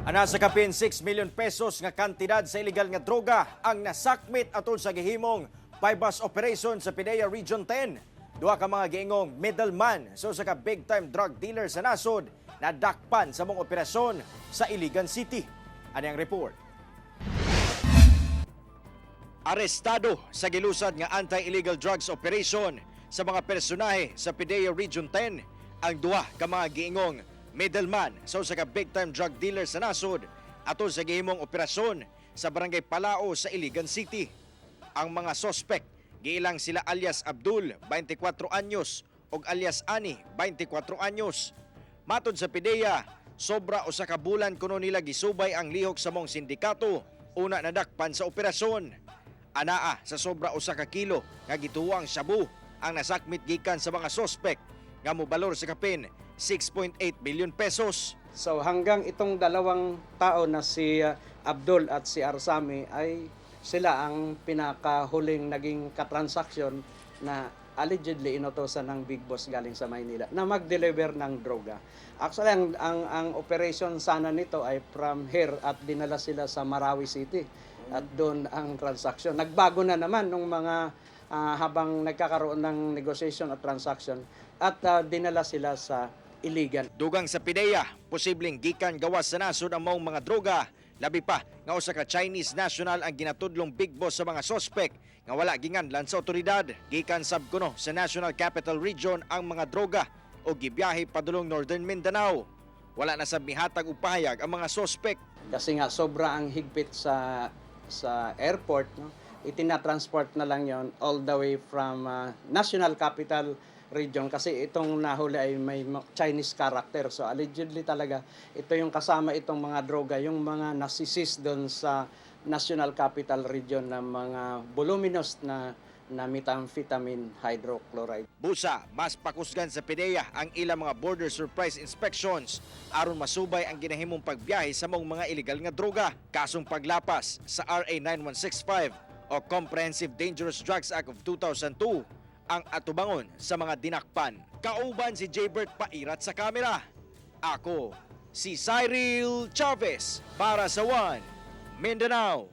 Ana sa kapin 6 million pesos nga kantidad sa illegal nga droga ang nasakmit atol sa gihimong bypass operation sa PIDEA Region 10. Duha ka mga giingong middleman so sa ka big time drug dealer sa nasod na dakpan sa mong operasyon sa Iligan City. Ano ang report? Arestado sa gilusad nga anti-illegal drugs operation sa mga personahe sa PIDEA Region 10 ang duha ka mga giingong middleman so sa ka big time drug dealer sa nasod atol sa gihimong operasyon sa Barangay Palao sa Iligan City. Ang mga sospek giilang sila alias Abdul, 24 anyos ug alias Ani, 24 anyos. Matod sa PIDEA, sobra usa ka bulan kuno nila gisubay ang lihok sa mong sindikato una nadakpan sa operasyon. Anaa sa sobra usa ka kilo nga gituwang shabu ang nasakmit gikan sa mga sospek nga mobalor sa kapin 6.8 billion pesos. So hanggang itong dalawang tao na si Abdul at si Arsami ay sila ang pinakahuling naging katransaksyon na allegedly inutosan ng Big Boss galing sa Maynila na mag-deliver ng droga. Actually, ang operation sana nito ay from here at dinala sila sa Marawi City at doon ang transaksyon. Nagbago na naman nung mga habang nagkakaroon ng negotiation at transaction at dinala sila sa Iligan. Dugang sa PIDEA, posibleng gikan gawas sa nasod ang maong mga droga. Labi pa nga usa ka Chinese national ang ginatudlong big boss sa mga sospek nga wala ginganlan sa otoridad. Gikan sab kuno sa National Capital Region ang mga droga o gibiyahe padulong Northern Mindanao. Wala na sab mihatag og pahayag ang mga sospek. Kasi nga sobra ang higpit sa airport, no? Itinatransport na lang yon all the way from National Capital Region kasi itong nahuli ay may Chinese character. So allegedly talaga ito yung kasama itong mga droga, yung mga nasisis doon sa National Capital Region na mga voluminous na methamphetamine hydrochloride. Busa, mas pakusgan sa PIDEA ang ilang mga border surprise inspections aron masubay ang ginahimong pagbiyahe sa mong mga illegal nga droga. Kasong paglapas sa RA 9165 o Comprehensive Dangerous Drugs Act of 2002 ang atubangon sa mga dinakpan. Kauban si Jaybert Pairat sa kamera. Ako, si Cyril Chavez para sa One Mindanao.